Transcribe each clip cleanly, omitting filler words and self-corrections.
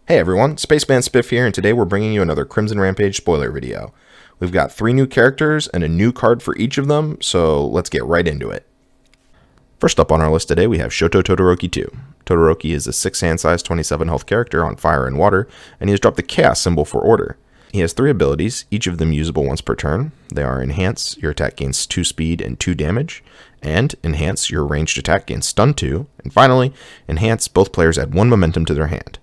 Hey everyone, Spaceman Spiff here, and today we're bringing you another Crimson Rampage spoiler video. We've got 3 new characters and a new card for each of them, so let's get right into it. First up on our list today we have Shoto Todoroki 2. Todoroki is a 6 hand size 27 health character on fire and water, and he has dropped the chaos symbol for order. He has 3 abilities, each of them usable once per turn. They are Enhance, your attack gains 2 speed and 2 damage, and Enhance, your ranged attack gains stun 2, and finally, Enhance, both players add 1 momentum to their hand.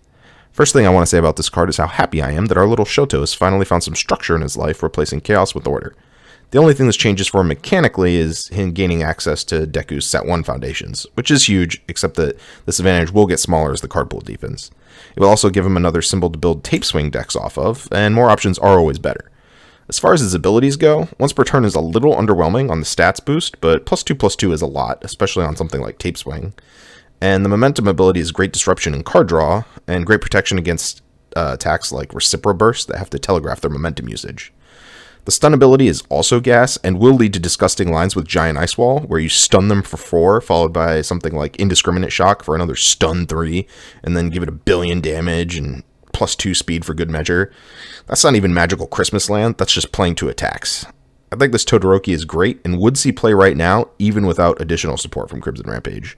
First thing I want to say about this card is how happy I am that our little Shoto has finally found some structure in his life, replacing chaos with order. The only thing this changes for him mechanically is him gaining access to Deku's Set 1 foundations, which is huge, except that this advantage will get smaller as the card pool deepens. It will also give him another symbol to build tape swing decks off of, and more options are always better. As far as his abilities go, once per turn is a little underwhelming on the stats boost, but +2/+2 is a lot, especially on something like tape swing. And the momentum ability is great disruption in card draw, and great protection against attacks like Recipro Burst that have to telegraph their momentum usage. The stun ability is also gas, and will lead to disgusting lines with Giant Ice Wall, where you stun them for 4, followed by something like Indiscriminate Shock for another stun 3, and then give it 1,000,000,000 damage and +2 speed for good measure. That's not even Magical Christmas Land, that's just playing 2 attacks. I think this Todoroki is great, and would see play right now, even without additional support from Crimson Rampage.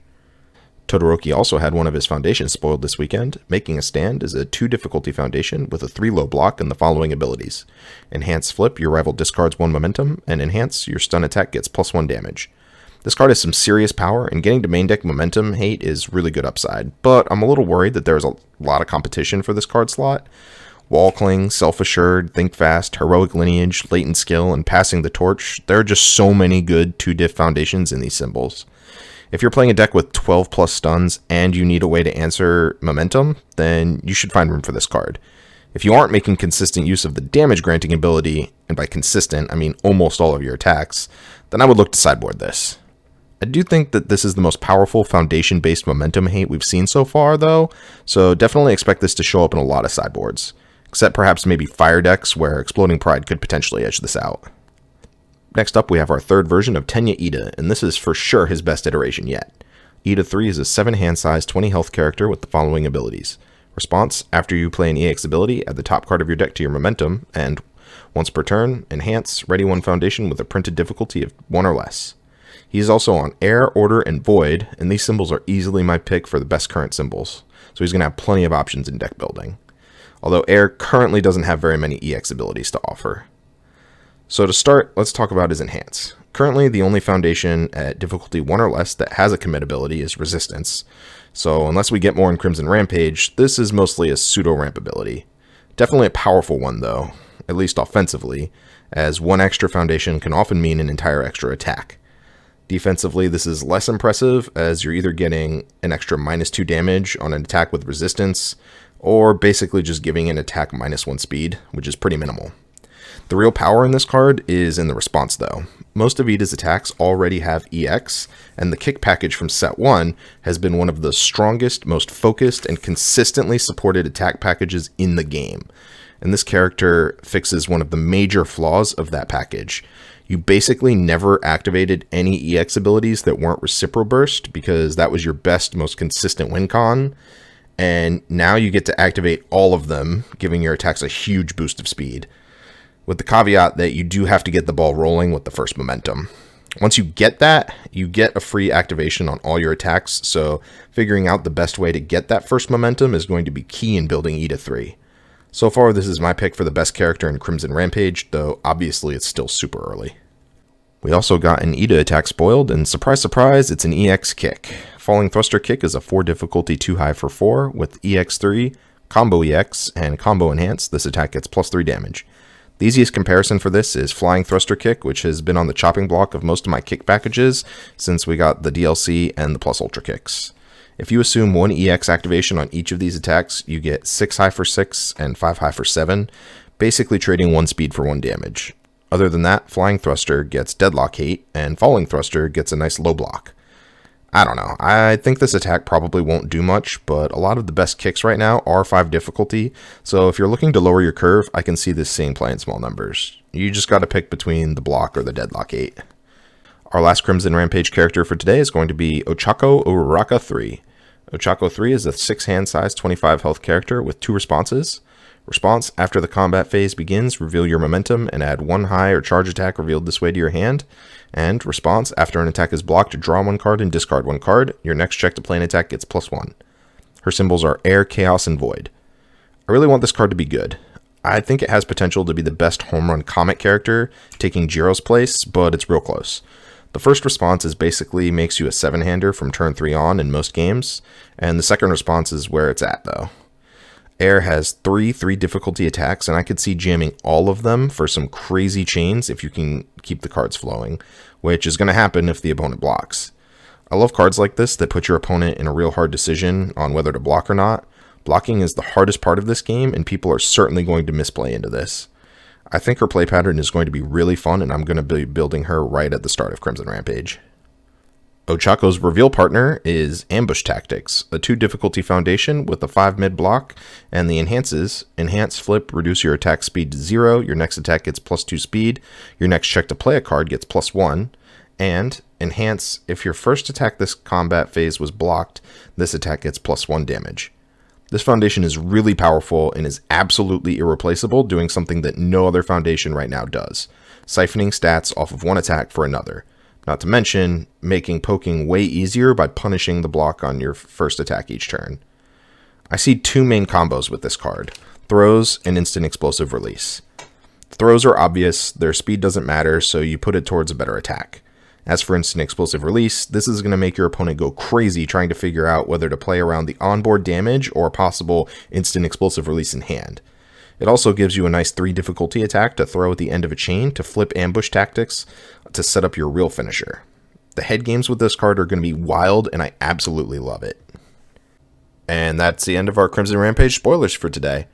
Todoroki also had one of his foundations spoiled this weekend. Making a Stand is a 2 difficulty foundation with a 3 low block and the following abilities. Enhance Flip, your rival discards 1 momentum, and Enhance, your stun attack gets +1 damage. This card has some serious power, and getting to main deck momentum hate is really good upside, but I'm a little worried that there's a lot of competition for this card slot. Wall Cling, Self-Assured, Think Fast, Heroic Lineage, Latent Skill, and Passing the Torch. There are just so many good 2-diff foundations in these symbols. If you're playing a deck with 12 plus stuns and you need a way to answer momentum, then you should find room for this card. If you aren't making consistent use of the damage granting ability, and by consistent I mean almost all of your attacks, then I would look to sideboard this. I do think that this is the most powerful foundation based momentum hate we've seen so far though, so definitely expect this to show up in a lot of sideboards, except perhaps maybe fire decks where Exploding Pride could potentially edge this out. Next up, we have our 3rd version of Tenuita, and this is for sure his best iteration yet. Iida 3 is a 7 hand size 20 health character with the following abilities. Response, after you play an EX ability, add the top card of your deck to your momentum, and once per turn, Enhance, ready 1 foundation with a printed difficulty of 1 or less. He is also on Air, Order, and Void, and these symbols are easily my pick for the best current symbols, so he's going to have plenty of options in deck building. Although Air currently doesn't have very many EX abilities to offer. So to start, let's talk about his Enhance. Currently, the only foundation at difficulty 1 or less that has a commit ability is Resistance. So unless we get more in Crimson Rampage, this is mostly a pseudo-ramp ability. Definitely a powerful one though, at least offensively, as 1 extra foundation can often mean an entire extra attack. Defensively, this is less impressive, as you're either getting an extra -2 damage on an attack with Resistance, or basically just giving an attack -1 speed, which is pretty minimal. The real power in this card is in the response though. Most of Iida's attacks already have EX, and the kick package from Set 1 has been one of the strongest, most focused, and consistently supported attack packages in the game. And this character fixes one of the major flaws of that package. You basically never activated any EX abilities that weren't Recipro Burst, because that was your best, most consistent win con, and now you get to activate all of them, giving your attacks a huge boost of speed. With the caveat that you do have to get the ball rolling with the first momentum. Once you get that, you get a free activation on all your attacks, so figuring out the best way to get that first momentum is going to be key in building Iida 3. So far, this is my pick for the best character in Crimson Rampage, though obviously it's still super early. We also got an Iida attack spoiled, and surprise surprise, it's an EX kick. Falling Thruster Kick is a 4 difficulty too high for 4, with EX3, Combo EX, and Combo Enhance. This attack gets +3 damage. The easiest comparison for this is Flying Thruster Kick, which has been on the chopping block of most of my kick packages since we got the DLC and the Plus Ultra Kicks. If you assume 1 EX activation on each of these attacks, you get 6 high for 6 and 5 high for 7, basically trading 1 speed for 1 damage. Other than that, Flying Thruster gets Deadlock hate, and Falling Thruster gets a nice low block. I don't know, I think this attack probably won't do much, but a lot of the best kicks right now are 5 difficulty, so if you're looking to lower your curve, I can see this seeing play in small numbers. You just gotta pick between the block or the Deadlock 8. Our last Crimson Rampage character for today is going to be Ochako III. Ochako III is a 6 hand size, 25 health character with 2 responses. Response: after the combat phase begins, reveal your momentum and add 1 high or charge attack revealed this way to your hand. And response: after an attack is blocked, draw 1 card and discard 1 card. Your next check to play an attack gets +1. Her symbols are Air, Chaos, and Void. I really want this card to be good. I think it has potential to be the best home run comic character, taking Jiro's place, but it's real close. The first response is basically makes you a 7-hander from turn 3 on in most games, and the second response is where it's at though. Air has 3 difficulty attacks, and I could see jamming all of them for some crazy chains if you can keep the cards flowing, which is going to happen if the opponent blocks. I love cards like this that put your opponent in a real hard decision on whether to block or not. Blocking is the hardest part of this game, and people are certainly going to misplay into this. I think her play pattern is going to be really fun, and I'm going to be building her right at the start of Crimson Rampage. Ochaco's reveal partner is Ambush Tactics, a 2 difficulty foundation with a 5 mid block, and the enhances: enhance flip, reduce your attack speed to 0, your next attack gets +2 speed, your next check to play a card gets +1, and enhance: if your first attack this combat phase was blocked, this attack gets +1 damage. This foundation is really powerful and is absolutely irreplaceable, doing something that no other foundation right now does: siphoning stats off of one attack for another. Not to mention, making poking way easier by punishing the block on your first attack each turn. I see 2 main combos with this card: throws and instant explosive release. Throws are obvious, their speed doesn't matter, so you put it towards a better attack. As for instant explosive release, this is going to make your opponent go crazy trying to figure out whether to play around the onboard damage or a possible instant explosive release in hand. It also gives you a nice 3 difficulty attack to throw at the end of a chain to flip Ambush Tactics to set up your real finisher. The head games with this card are going to be wild, and I absolutely love it. And that's the end of our Crimson Rampage spoilers for today.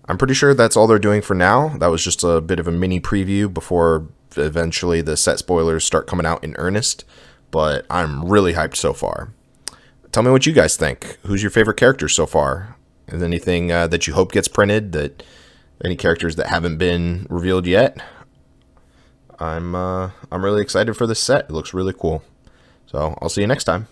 I'm pretty sure that's all they're doing for now. That was just a bit of a mini preview before eventually the set spoilers start coming out in earnest, but I'm really hyped so far. Tell me what you guys think. Who's your favorite character so far? Is there anything that you hope gets printed? Any characters that haven't been revealed yet? I'm really excited for this set. It looks really cool. So I'll see you next time.